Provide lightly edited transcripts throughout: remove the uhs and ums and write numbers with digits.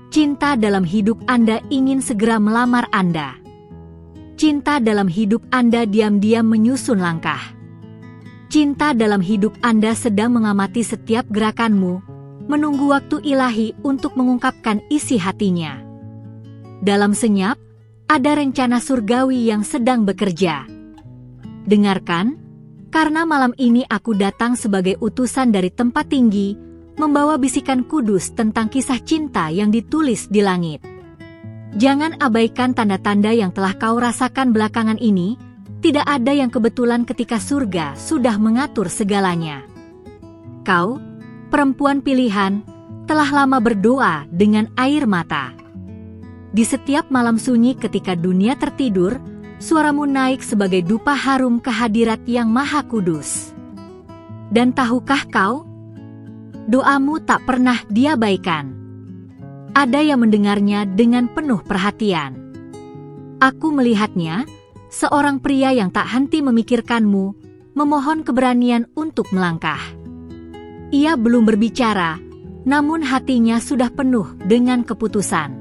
Cinta dalam hidup Anda ingin segera melamar Anda. Cinta dalam hidup Anda diam-diam menyusun langkah. Cinta dalam hidup Anda sedang mengamati setiap gerakanmu, menunggu waktu ilahi untuk mengungkapkan isi hatinya. Dalam senyap, ada rencana surgawi yang sedang bekerja. Dengarkan, karena malam ini aku datang sebagai utusan dari tempat tinggi, membawa bisikan kudus tentang kisah cinta yang ditulis di langit. Jangan abaikan tanda-tanda yang telah kau rasakan belakangan ini. Tidak ada yang kebetulan ketika surga sudah mengatur segalanya. Kau, perempuan pilihan, telah lama berdoa dengan air mata. Di setiap malam sunyi ketika dunia tertidur, suaramu naik sebagai dupa harum ke hadirat yang maha kudus. Dan tahukah kau? Doamu tak pernah diabaikan. Ada yang mendengarnya dengan penuh perhatian. Aku melihatnya, seorang pria yang tak henti memikirkanmu, memohon keberanian untuk melangkah. Ia belum berbicara, namun hatinya sudah penuh dengan keputusan.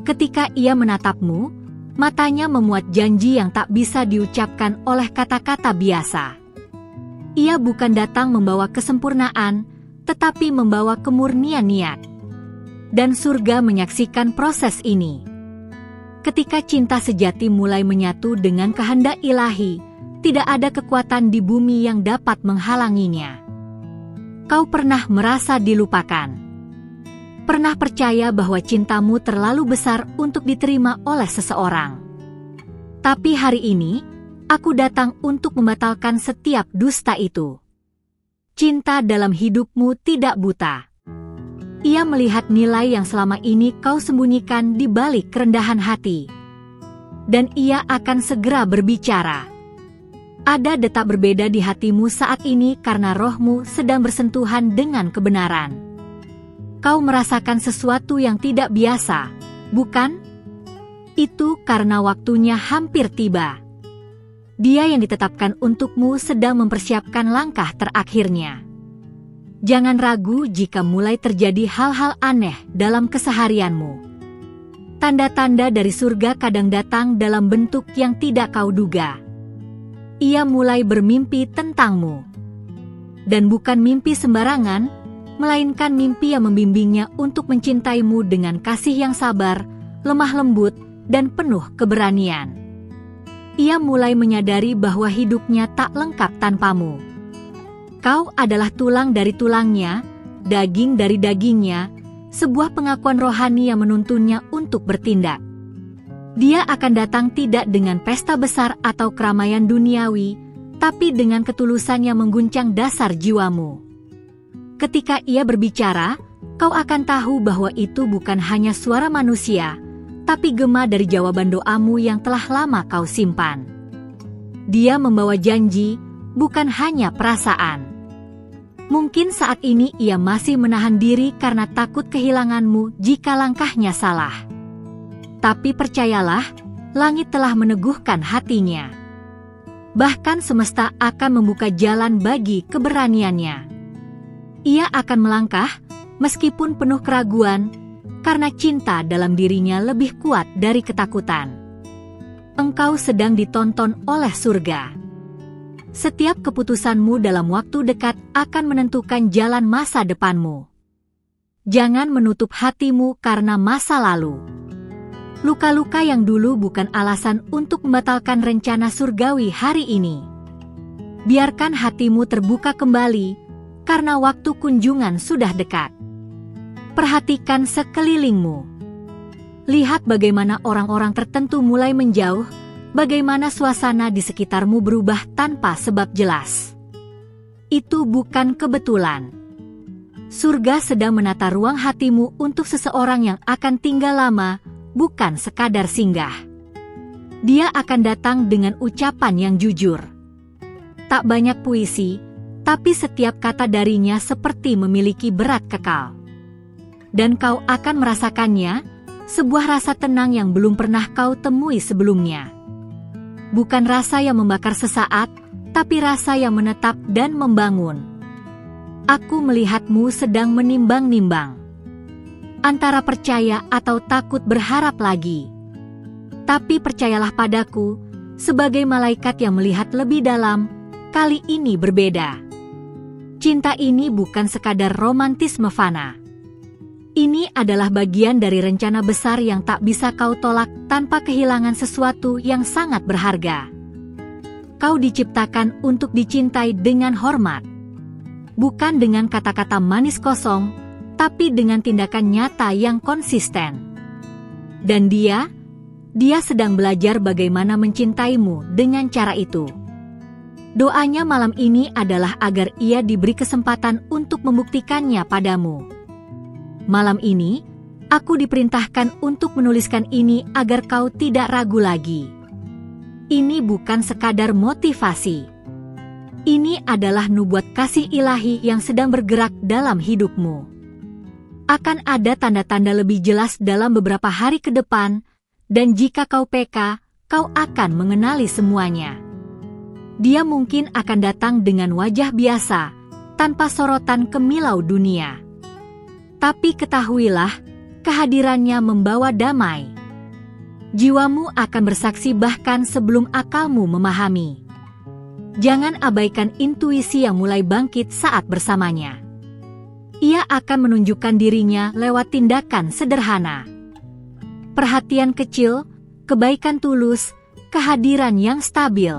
Ketika ia menatapmu, matanya memuat janji yang tak bisa diucapkan oleh kata-kata biasa. Ia bukan datang membawa kesempurnaan, tetapi membawa kemurnian niat. Dan surga menyaksikan proses ini. Ketika cinta sejati mulai menyatu dengan kehendak ilahi, tidak ada kekuatan di bumi yang dapat menghalanginya. Kau pernah merasa dilupakan? Pernah percaya bahwa cintamu terlalu besar untuk diterima oleh seseorang? Tapi hari ini, aku datang untuk membatalkan setiap dusta itu. Cinta dalam hidupmu tidak buta. Ia melihat nilai yang selama ini kau sembunyikan di balik kerendahan hati. Dan ia akan segera berbicara. Ada detak berbeda di hatimu saat ini karena rohmu sedang bersentuhan dengan kebenaran. Kau merasakan sesuatu yang tidak biasa, bukan? Itu karena waktunya hampir tiba. Dia yang ditetapkan untukmu sedang mempersiapkan langkah terakhirnya. Jangan ragu jika mulai terjadi hal-hal aneh dalam keseharianmu. Tanda-tanda dari surga kadang datang dalam bentuk yang tidak kau duga. Ia mulai bermimpi tentangmu. Dan bukan mimpi sembarangan, melainkan mimpi yang membimbingnya untuk mencintaimu dengan kasih yang sabar, lemah lembut, dan penuh keberanian. Ia mulai menyadari bahwa hidupnya tak lengkap tanpamu. Kau adalah tulang dari tulangnya, daging dari dagingnya, sebuah pengakuan rohani yang menuntunnya untuk bertindak. Dia akan datang tidak dengan pesta besar atau keramaian duniawi, tapi dengan ketulusan yang mengguncang dasar jiwamu. Ketika ia berbicara, kau akan tahu bahwa itu bukan hanya suara manusia, tapi gema dari jawaban doamu yang telah lama kau simpan. Dia membawa janji, bukan hanya perasaan. Mungkin saat ini ia masih menahan diri karena takut kehilanganmu jika langkahnya salah. Tapi percayalah, langit telah meneguhkan hatinya. Bahkan semesta akan membuka jalan bagi keberaniannya. Ia akan melangkah, meskipun penuh keraguan, karena cinta dalam dirinya lebih kuat dari ketakutan. Engkau sedang ditonton oleh surga. Setiap keputusanmu dalam waktu dekat akan menentukan jalan masa depanmu. Jangan menutup hatimu karena masa lalu. Luka-luka yang dulu bukan alasan untuk membatalkan rencana surgawi hari ini. Biarkan hatimu terbuka kembali, karena waktu kunjungan sudah dekat. Perhatikan sekelilingmu. Lihat bagaimana orang-orang tertentu mulai menjauh, bagaimana suasana di sekitarmu berubah tanpa sebab jelas. Itu bukan kebetulan. Surga sedang menata ruang hatimu untuk seseorang yang akan tinggal lama, bukan sekadar singgah. Dia akan datang dengan ucapan yang jujur. Tak banyak puisi, tapi setiap kata darinya seperti memiliki berat kekal. Dan kau akan merasakannya, sebuah rasa tenang yang belum pernah kau temui sebelumnya. Bukan rasa yang membakar sesaat, tapi rasa yang menetap dan membangun. Aku melihatmu sedang menimbang-nimbang. antara percaya atau takut berharap lagi. Tapi percayalah padaku, sebagai malaikat yang melihat lebih dalam, kali ini berbeda. Cinta ini bukan sekadar romantisme fana. Ini adalah bagian dari rencana besar yang tak bisa kau tolak tanpa kehilangan sesuatu yang sangat berharga. Kau diciptakan untuk dicintai dengan hormat. Bukan dengan kata-kata manis kosong, tapi dengan tindakan nyata yang konsisten. Dan dia sedang belajar bagaimana mencintaimu dengan cara itu. Doanya malam ini adalah agar ia diberi kesempatan untuk membuktikannya padamu. Malam ini, aku diperintahkan untuk menuliskan ini agar kau tidak ragu lagi. Ini bukan sekadar motivasi. Ini adalah nubuat kasih ilahi yang sedang bergerak dalam hidupmu. Akan ada tanda-tanda lebih jelas dalam beberapa hari ke depan, dan jika kau peka, kau akan mengenali semuanya. Dia mungkin akan datang dengan wajah biasa, tanpa sorotan kemilau dunia. Tapi ketahuilah, kehadirannya membawa damai. Jiwamu akan bersaksi bahkan sebelum akalmu memahami. Jangan abaikan intuisi yang mulai bangkit saat bersamanya. Ia akan menunjukkan dirinya lewat tindakan sederhana. Perhatian kecil, kebaikan tulus, kehadiran yang stabil.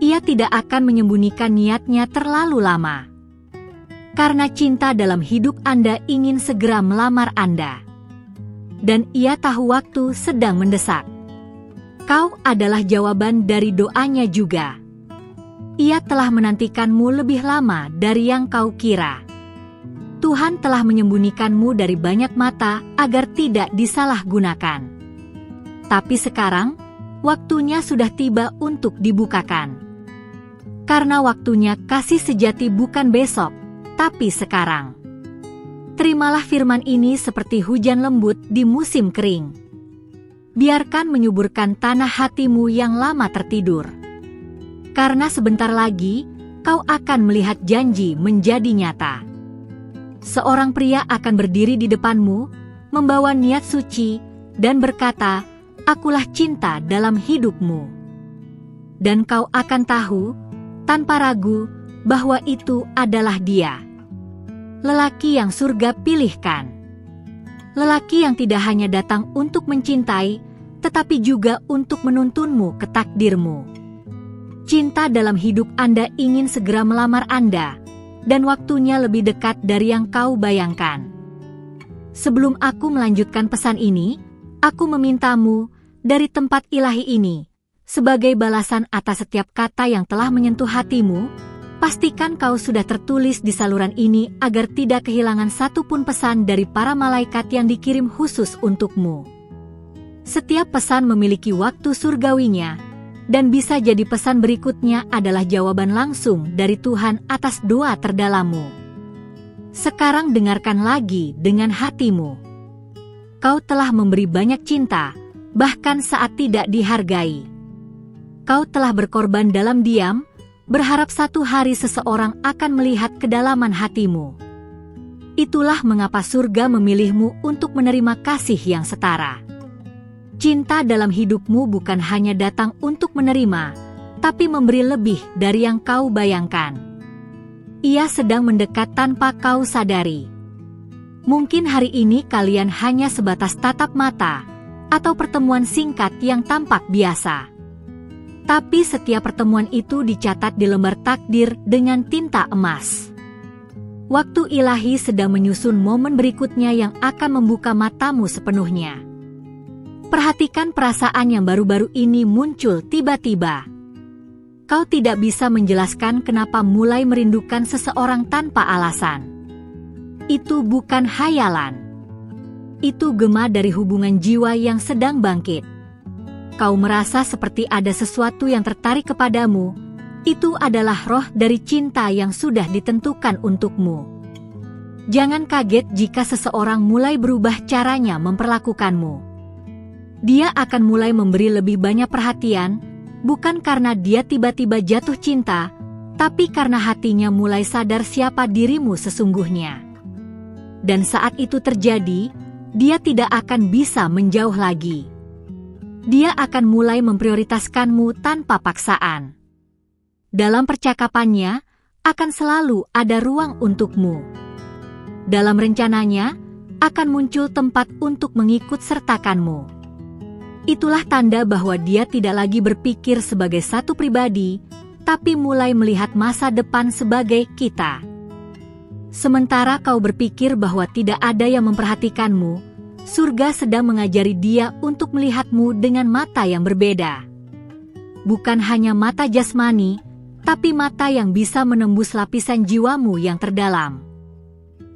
Ia tidak akan menyembunyikan niatnya terlalu lama. Karena cinta dalam hidup Anda ingin segera melamar Anda. Dan ia tahu waktu sedang mendesak. Kau adalah jawaban dari doanya juga. Ia telah menantikanmu lebih lama dari yang kau kira. Tuhan telah menyembunyikanmu dari banyak mata agar tidak disalahgunakan. Tapi sekarang, waktunya sudah tiba untuk dibukakan. Karena waktunya kasih sejati bukan besok, tapi sekarang. Terimalah firman ini seperti hujan lembut di musim kering. Biarkan menyuburkan tanah hatimu yang lama tertidur. Karena sebentar lagi, kau akan melihat janji menjadi nyata. Seorang pria akan berdiri di depanmu, membawa niat suci, dan berkata, "Akulah cinta dalam hidupmu." Dan kau akan tahu, tanpa ragu, bahwa itu adalah dia. Lelaki yang surga pilihkan. Lelaki yang tidak hanya datang untuk mencintai, tetapi juga untuk menuntunmu ke takdirmu. Cinta dalam hidup Anda ingin segera melamar Anda, dan waktunya lebih dekat dari yang kau bayangkan. Sebelum aku melanjutkan pesan ini, aku memintamu, dari tempat ilahi ini, sebagai balasan atas setiap kata yang telah menyentuh hatimu, pastikan kau sudah tertulis di saluran ini agar tidak kehilangan satupun pesan dari para malaikat yang dikirim khusus untukmu. Setiap pesan memiliki waktu surgawinya, dan bisa jadi pesan berikutnya adalah jawaban langsung dari Tuhan atas doa terdalammu. Sekarang dengarkan lagi dengan hatimu. Kau telah memberi banyak cinta, bahkan saat tidak dihargai. Kau telah berkorban dalam diam, berharap satu hari seseorang akan melihat kedalaman hatimu. Itulah mengapa surga memilihmu untuk menerima kasih yang setara. Cinta dalam hidupmu bukan hanya datang untuk menerima, tapi memberi lebih dari yang kau bayangkan. Ia sedang mendekat tanpa kau sadari. Mungkin hari ini kalian hanya sebatas tatap mata, atau pertemuan singkat yang tampak biasa. Tapi setiap pertemuan itu dicatat di lembar takdir dengan tinta emas. Waktu ilahi sedang menyusun momen berikutnya yang akan membuka matamu sepenuhnya. Perhatikan perasaan yang baru-baru ini muncul tiba-tiba. Kau tidak bisa menjelaskan kenapa mulai merindukan seseorang tanpa alasan. Itu bukan hayalan. Itu gema dari hubungan jiwa yang sedang bangkit. Kau merasa seperti ada sesuatu yang tertarik kepadamu, itu adalah roh dari cinta yang sudah ditentukan untukmu. Jangan kaget jika seseorang mulai berubah caranya memperlakukanmu. Dia akan mulai memberi lebih banyak perhatian, bukan karena dia tiba-tiba jatuh cinta, tapi karena hatinya mulai sadar siapa dirimu sesungguhnya. Dan saat itu terjadi, dia tidak akan bisa menjauh lagi. Dia akan mulai memprioritaskanmu tanpa paksaan. Dalam percakapannya, akan selalu ada ruang untukmu. Dalam rencananya, akan muncul tempat untuk mengikut sertakanmu. Itulah tanda bahwa dia tidak lagi berpikir sebagai satu pribadi, tapi mulai melihat masa depan sebagai kita. Sementara kau berpikir bahwa tidak ada yang memperhatikanmu, surga sedang mengajari dia untuk melihatmu dengan mata yang berbeda. Bukan hanya mata jasmani, tapi mata yang bisa menembus lapisan jiwamu yang terdalam.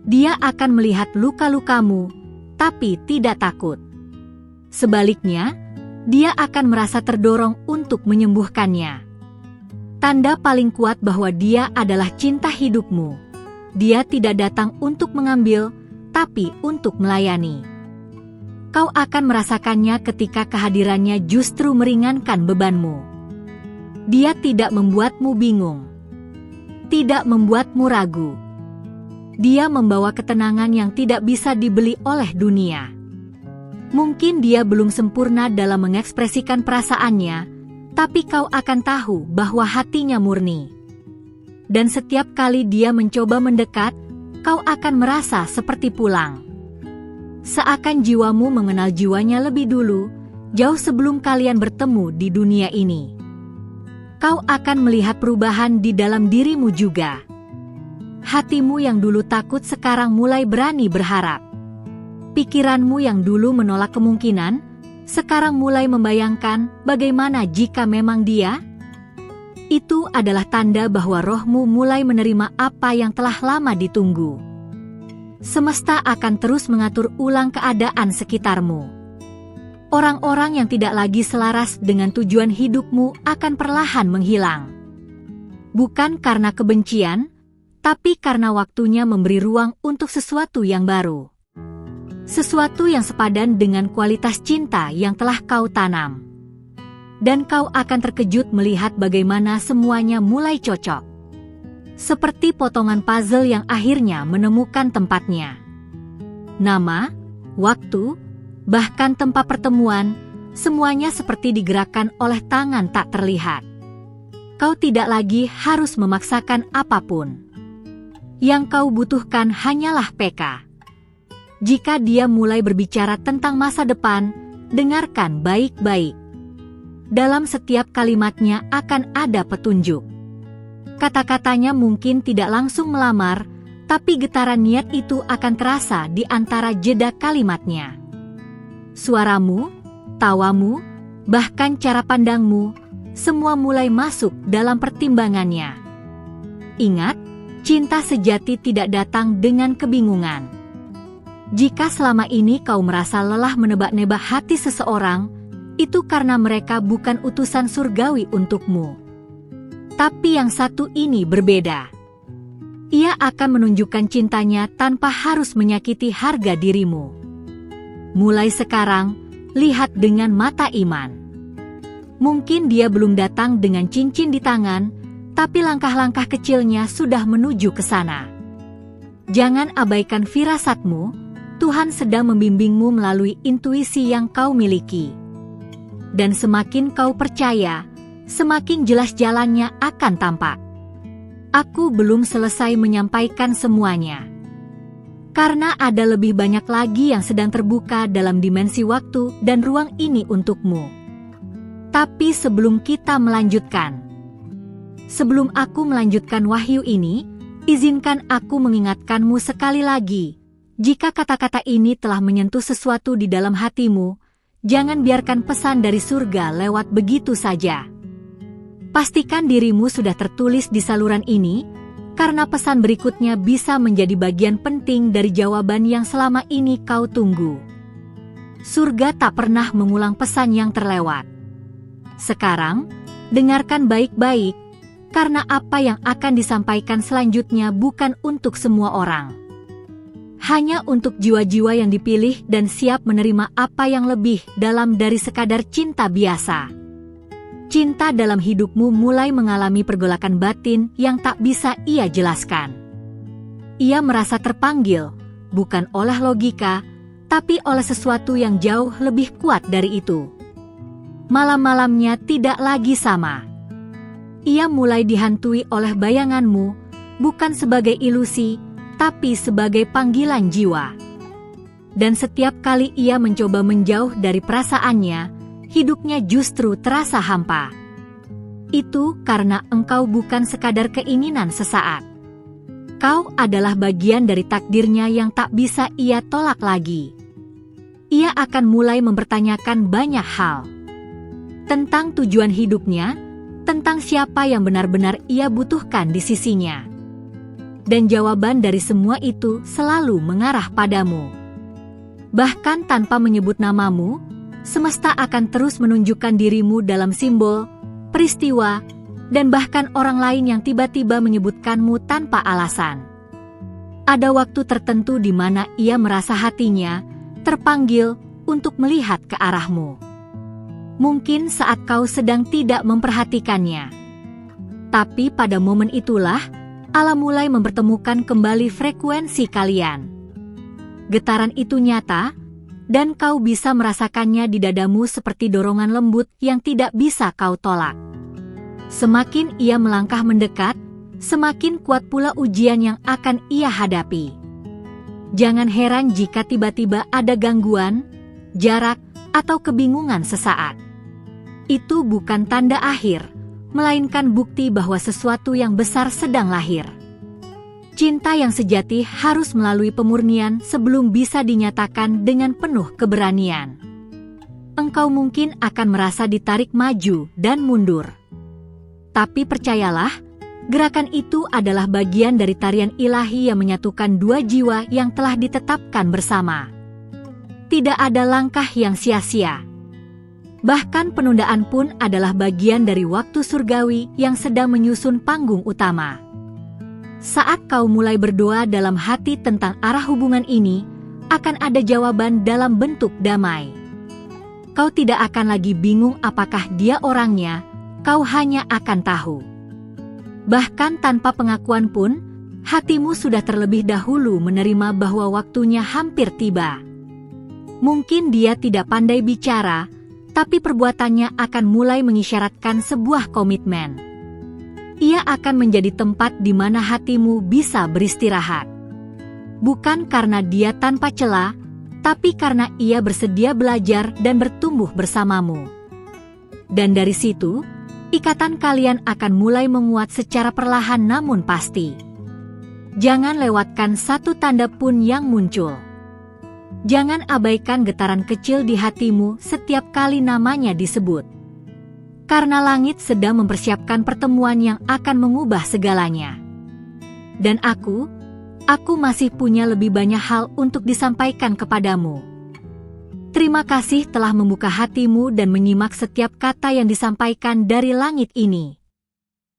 Dia akan melihat luka-lukamu, tapi tidak takut. Sebaliknya, dia akan merasa terdorong untuk menyembuhkannya. Tanda paling kuat bahwa dia adalah cinta hidupmu. Dia tidak datang untuk mengambil, tapi untuk melayani. Kau akan merasakannya ketika kehadirannya justru meringankan bebanmu. Dia tidak membuatmu bingung, tidak membuatmu ragu. Dia membawa ketenangan yang tidak bisa dibeli oleh dunia. Mungkin dia belum sempurna dalam mengekspresikan perasaannya, tapi kau akan tahu bahwa hatinya murni. Dan setiap kali dia mencoba mendekat, kau akan merasa seperti pulang. Seakan jiwamu mengenal jiwanya lebih dulu, jauh sebelum kalian bertemu di dunia ini. Kau akan melihat perubahan di dalam dirimu juga. Hatimu yang dulu takut sekarang mulai berani berharap. Pikiranmu yang dulu menolak kemungkinan, sekarang mulai membayangkan bagaimana jika memang dia. Itu adalah tanda bahwa rohmu mulai menerima apa yang telah lama ditunggu. Semesta akan terus mengatur ulang keadaan sekitarmu. Orang-orang yang tidak lagi selaras dengan tujuan hidupmu akan perlahan menghilang. Bukan karena kebencian, tapi karena waktunya memberi ruang untuk sesuatu yang baru. Sesuatu yang sepadan dengan kualitas cinta yang telah kau tanam. Dan kau akan terkejut melihat bagaimana semuanya mulai cocok. Seperti potongan puzzle yang akhirnya menemukan tempatnya. Nama, waktu, bahkan tempat pertemuan, semuanya seperti digerakkan oleh tangan tak terlihat. Kau tidak lagi harus memaksakan apapun. Yang kau butuhkan hanyalah peka. Jika dia mulai berbicara tentang masa depan, dengarkan baik-baik. Dalam setiap kalimatnya akan ada petunjuk. Kata-katanya mungkin tidak langsung melamar, tapi getaran niat itu akan terasa di antara jeda kalimatnya. Suaramu, tawamu, bahkan cara pandangmu, semua mulai masuk dalam pertimbangannya. Ingat, cinta sejati tidak datang dengan kebingungan. Jika selama ini kau merasa lelah menebak-nebak hati seseorang, itu karena mereka bukan utusan surgawi untukmu. Tapi yang satu ini berbeda. Ia akan menunjukkan cintanya tanpa harus menyakiti harga dirimu. Mulai sekarang, lihat dengan mata iman. Mungkin dia belum datang dengan cincin di tangan, tapi langkah-langkah kecilnya sudah menuju ke sana. Jangan abaikan firasatmu, Tuhan sedang membimbingmu melalui intuisi yang kau miliki. Dan semakin kau percaya, semakin jelas jalannya akan tampak. Aku belum selesai menyampaikan semuanya. Karena ada lebih banyak lagi yang sedang terbuka dalam dimensi waktu dan ruang ini untukmu. Tapi sebelum kita melanjutkan, sebelum aku melanjutkan wahyu ini, izinkan aku mengingatkanmu sekali lagi. Jika kata-kata ini telah menyentuh sesuatu di dalam hatimu, jangan biarkan pesan dari surga lewat begitu saja. Pastikan dirimu sudah tertulis di saluran ini, karena pesan berikutnya bisa menjadi bagian penting dari jawaban yang selama ini kau tunggu. Surga tak pernah mengulang pesan yang terlewat. Sekarang, dengarkan baik-baik, karena apa yang akan disampaikan selanjutnya bukan untuk semua orang. Hanya untuk jiwa-jiwa yang dipilih dan siap menerima apa yang lebih dalam dari sekadar cinta biasa. Cinta dalam hidupmu mulai mengalami pergolakan batin yang tak bisa ia jelaskan. Ia merasa terpanggil, bukan oleh logika, tapi oleh sesuatu yang jauh lebih kuat dari itu. Malam-malamnya tidak lagi sama. Ia mulai dihantui oleh bayanganmu, bukan sebagai ilusi, tapi sebagai panggilan jiwa. Dan setiap kali ia mencoba menjauh dari perasaannya, hidupnya justru terasa hampa. Itu karena engkau bukan sekadar keinginan sesaat. Kau adalah bagian dari takdirnya yang tak bisa ia tolak lagi. Ia akan mulai mempertanyakan banyak hal. Tentang tujuan hidupnya, tentang siapa yang benar-benar ia butuhkan di sisinya. Dan jawaban dari semua itu selalu mengarah padamu. Bahkan tanpa menyebut namamu, semesta akan terus menunjukkan dirimu dalam simbol, peristiwa, dan bahkan orang lain yang tiba-tiba menyebutkanmu tanpa alasan. Ada waktu tertentu di mana ia merasa hatinya terpanggil untuk melihat ke arahmu. Mungkin saat kau sedang tidak memperhatikannya. Tapi pada momen itulah, alam mulai mempertemukan kembali frekuensi kalian. Getaran itu nyata, dan kau bisa merasakannya di dadamu seperti dorongan lembut yang tidak bisa kau tolak. Semakin ia melangkah mendekat, semakin kuat pula ujian yang akan ia hadapi. Jangan heran jika tiba-tiba ada gangguan, jarak, atau kebingungan sesaat. Itu bukan tanda akhir, melainkan bukti bahwa sesuatu yang besar sedang lahir. Cinta yang sejati harus melalui pemurnian sebelum bisa dinyatakan dengan penuh keberanian. Engkau mungkin akan merasa ditarik maju dan mundur. Tapi percayalah, gerakan itu adalah bagian dari tarian ilahi yang menyatukan dua jiwa yang telah ditetapkan bersama. Tidak ada langkah yang sia-sia. Bahkan penundaan pun adalah bagian dari waktu surgawi yang sedang menyusun panggung utama. Saat kau mulai berdoa dalam hati tentang arah hubungan ini, akan ada jawaban dalam bentuk damai. Kau tidak akan lagi bingung apakah dia orangnya, kau hanya akan tahu. Bahkan tanpa pengakuan pun, hatimu sudah terlebih dahulu menerima bahwa waktunya hampir tiba. Mungkin dia tidak pandai bicara, tapi perbuatannya akan mulai mengisyaratkan sebuah komitmen. Ia akan menjadi tempat di mana hatimu bisa beristirahat. Bukan karena dia tanpa celah, tapi karena ia bersedia belajar dan bertumbuh bersamamu. Dan dari situ, ikatan kalian akan mulai menguat secara perlahan namun pasti. Jangan lewatkan satu tanda pun yang muncul. Jangan abaikan getaran kecil di hatimu setiap kali namanya disebut. Karena langit sedang mempersiapkan pertemuan yang akan mengubah segalanya. Dan aku masih punya lebih banyak hal untuk disampaikan kepadamu. Terima kasih telah membuka hatimu dan menyimak setiap kata yang disampaikan dari langit ini.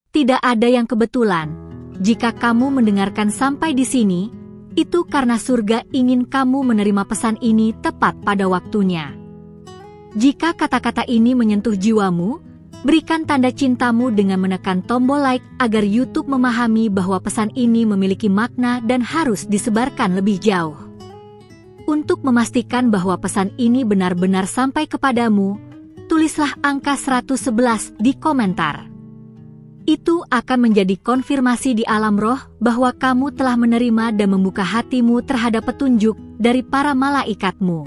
Tidak ada yang kebetulan. Jika kamu mendengarkan sampai di sini, itu karena surga ingin kamu menerima pesan ini tepat pada waktunya. Jika kata-kata ini menyentuh jiwamu, berikan tanda cintamu dengan menekan tombol like agar YouTube memahami bahwa pesan ini memiliki makna dan harus disebarkan lebih jauh. Untuk memastikan bahwa pesan ini benar-benar sampai kepadamu, tulislah angka 111 di komentar. Itu akan menjadi konfirmasi di alam roh bahwa kamu telah menerima dan membuka hatimu terhadap petunjuk dari para malaikatmu.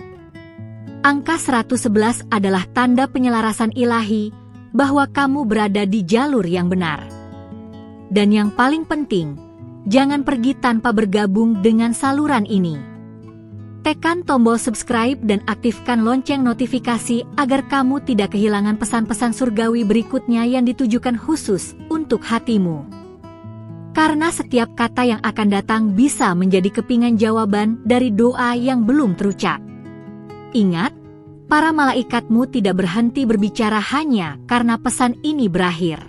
Angka 111 adalah tanda penyelarasan ilahi, bahwa kamu berada di jalur yang benar. Dan yang paling penting, jangan pergi tanpa bergabung dengan saluran ini. Tekan tombol subscribe dan aktifkan lonceng notifikasi agar kamu tidak kehilangan pesan-pesan surgawi berikutnya yang ditujukan khusus untuk hatimu. Karena setiap kata yang akan datang bisa menjadi kepingan jawaban dari doa yang belum terucap. Ingat, para malaikatmu tidak berhenti berbicara hanya karena pesan ini berakhir.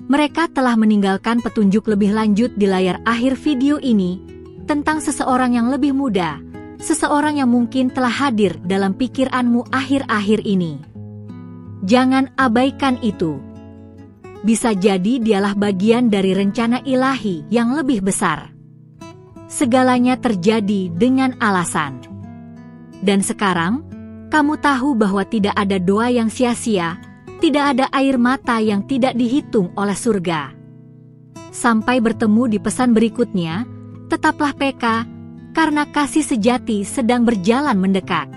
Mereka telah meninggalkan petunjuk lebih lanjut di layar akhir video ini, tentang seseorang yang lebih muda, seseorang yang mungkin telah hadir dalam pikiranmu akhir-akhir ini. Jangan abaikan itu. Bisa jadi dialah bagian dari rencana ilahi yang lebih besar. Segalanya terjadi dengan alasan. Dan sekarang, kamu tahu bahwa tidak ada doa yang sia-sia, tidak ada air mata yang tidak dihitung oleh surga. Sampai bertemu di pesan berikutnya, tetaplah peka, karena kasih sejati sedang berjalan mendekat.